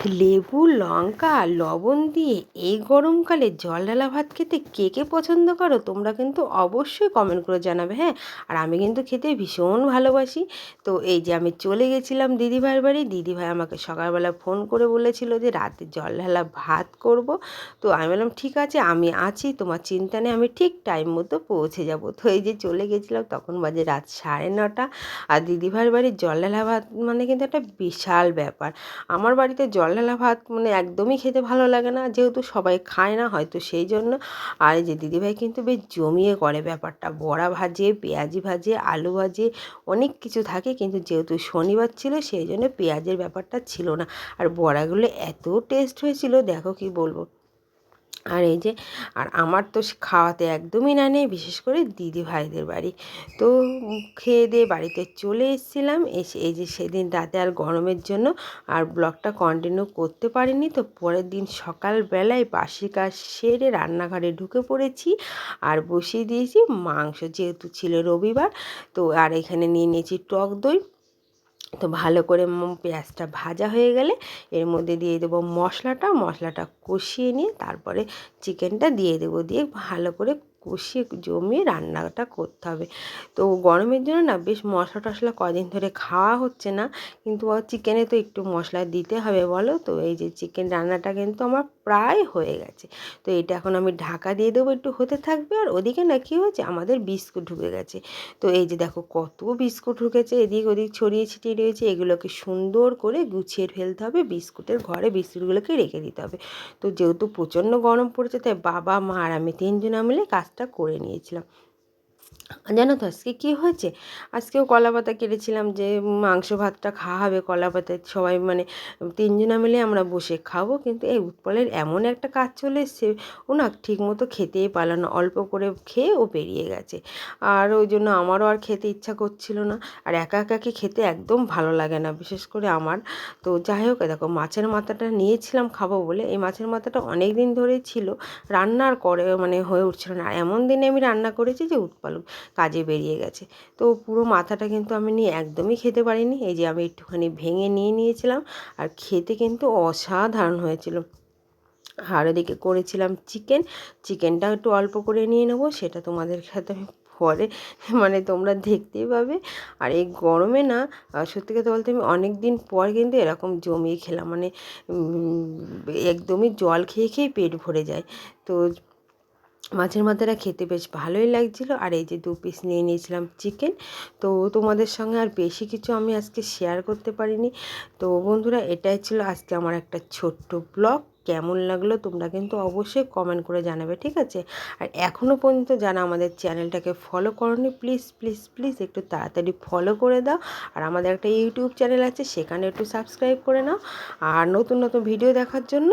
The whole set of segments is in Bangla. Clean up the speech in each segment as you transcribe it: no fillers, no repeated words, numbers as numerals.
লেবু, লঙ্কা আর লবণ দিয়ে এই গরমকালে জল ঢালা ভাত খেতে কে কে পছন্দ করো তোমরা কিন্তু অবশ্যই কমেন্ট করে জানাবে। হ্যাঁ, আর আমি কিন্তু খেতে ভীষণ ভালোবাসি। তো এই যে আমি চলে গেছিলাম দিদিভাইয়ের বাড়ি। দিদিভাই আমাকে সকালবেলা ফোন করে বলেছিল যে রাতে জল ঢালা ভাত করব। তো আমি বললাম ঠিক আছে, আমি আছি, তোমার চিন্তা নেই, আমি ঠিক টাইম মতো পৌঁছে যাব। তো এই যে চলে গেছিলাম, তখন বাজে রাত 9:30। আর দিদিভাইয়ের বাড়ির জল ঢালা ভাত মানে কিন্তু একটা বিশাল ব্যাপার। আমার বাড়িতে জল ঢালা ভাত মানে একদমই খেতে ভালো লাগে না, যেহেতু সবাই খায় না হয়তো সেই জন্য। আর এই যে দিদিভাই কিন্তু বেশ জমিয়ে করে ব্যাপারটা, বড়া ভাজে, পেঁয়াজি ভাজে, আলু ভাজে, অনেক কিছু থাকে। কিন্তু যেহেতু শনিবার ছিল সেই জন্য পেঁয়াজের ব্যাপারটা ছিল না। আর বড়াগুলো এত টেস্ট হয়েছিল, দেখো কি বলবো। আর এই যে, আর আমার তো খাওয়াতে একদমই না নেই, বিশেষ করে দিদি ভাইদের বাড়ি। তো খেয়ে দিয়ে বাড়িতে চলে এসেছিলাম। এসে এই যে সেদিন রাতে আর গরমের জন্য আর ব্লগটা কন্টিনিউ করতে পারিনি। তো পরের দিন সকালবেলায় বাসি কাজ সেরে রান্নাঘরে ঢুকে পড়েছি আর বসিয়ে দিয়েছি মাংস, যেহেতু ছিল রবিবার। তো আর এখানে নিয়ে নিয়েছি টক দই। তো ভালো করে পেঁয়াজটা ভাজা হয়ে গেলে এর মধ্যে দিয়ে দেবো মশলাটা কষিয়ে নিয়ে তারপরে চিকেনটা দিয়ে দেবো, দিয়ে ভালো করে কষিয়ে জমিয়ে রান্নাটা করতে হবে। তো গরমের জন্য না বেশ মশলা টশলা কদিন ধরে খাওয়া হচ্ছে না, কিন্তু চিকেনে তো একটু মশলা দিতে হবে বলো। তো এই যে চিকেন রান্নাটা কিন্তু আমার প্রায় হয়ে গেছে। তো এটা এখন আমি ঢাকা দিয়ে দেবো, একটু হতে থাকবে। আর ওদিকে না কী হয়েছে, আমাদের বিস্কুট ঢুকে গেছে। তো এই যে দেখো কত বিস্কুট ঢুকেছে, এদিক ওদিক ছড়িয়ে ছিটিয়ে রয়েছে, এগুলোকে সুন্দর করে গুছিয়ে ফেলতে হবে, বিস্কুটের ঘরে বিস্কুটগুলোকে রেখে দিতে হবে। তো যেহেতু প্রচণ্ড গরম পড়েছে, তাই বাবা, মা আর আমি তিনজনে মিলে কাজটা করে নিয়েছিলাম। জানো তো আজকে কী হয়েছে, আজকেও কলা পাতা কেটেছিলাম, যে মাংস ভাতটা খাওয়া হবে কলা পাতায়, সবাই মানে তিনজনা মিলে আমরা বসে খাবো। কিন্তু এই উৎপলের এমন একটা কাজ চলে এসছে, ও না ঠিক মতো খেতেই পারল না, অল্প করে খেয়ে ও বেরিয়ে গেছে। আর ওই জন্য আমারও আর খেতে ইচ্ছা করছিল না। আর একা একাকে খেতে একদম ভালো লাগে না, বিশেষ করে আমার। তো যাই হোক, দেখো মাছের মাথাটা নিয়েছিলাম খাবো বলে, এই মাছের মাথাটা অনেক দিন ধরেই ছিল, রান্নার করে মানে হয়ে উঠছিল না। আর এমন দিনে আমি রান্না করেছি যে উৎপল কাজে বেরিয়ে গেছে। তো পুরো মাথাটা কিন্তু আমি নিয়ে একদমই খেতে পারিনি। এই যে আমি একটুখানি ভেঙে নিয়েছিলাম, আর খেতে কিন্তু অসাধারণ হয়েছিল। আর এদিকে করেছিলাম চিকেনটাও একটু অল্প করে নিয়ে নেবো, সেটা তোমাদের সাথে আমি পরে মানে তোমরা দেখতেই পাবে। আর এই গরমে না সত্যি কথা বলতে আমি অনেক দিন পর কিন্তু এরকম জমিয়ে খেলাম, মানে একদমই জল খেয়ে খেয়ে পেট ভরে যায়। তো মাছের মাথাটা খেতে বেশ ভালোই লাগছিলো। আর এই যে 2 পিস নিয়ে নিয়েছিলাম চিকেন। তো তোমাদের সঙ্গে আর বেশি কিছু আমি আজকে শেয়ার করতে পারিনি। তো বন্ধুরা, এটাই ছিল আজকে আমার একটা ছোট্ট ব্লগ। কেমন লাগলো তোমরা কিন্তু অবশ্যই কমেন্ট করে জানাবে, ঠিক আছে? আর এখনও পর্যন্ত যারা আমাদের চ্যানেলটাকে ফলো করোনি, প্লিজ প্লিজ প্লিজ একটু তাড়াতাড়ি ফলো করে দাও। আর আমাদের একটা ইউটিউব চ্যানেল আছে, সেখানে একটু সাবস্ক্রাইব করে নাও। আর নতুন নতুন ভিডিও দেখার জন্য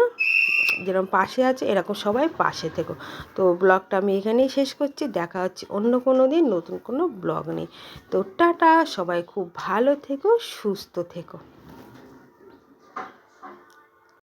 যেরকম পাশে আছে, এরকম সবাই পাশে থেকো। তো ব্লগটা আমি এখানেই শেষ করছি, দেখা হচ্ছে অন্য কোনো দিন নতুন কোনো ব্লগ নিয়ে। তো টাটা, সবাই খুব ভালো থেকো, সুস্থ থেকো।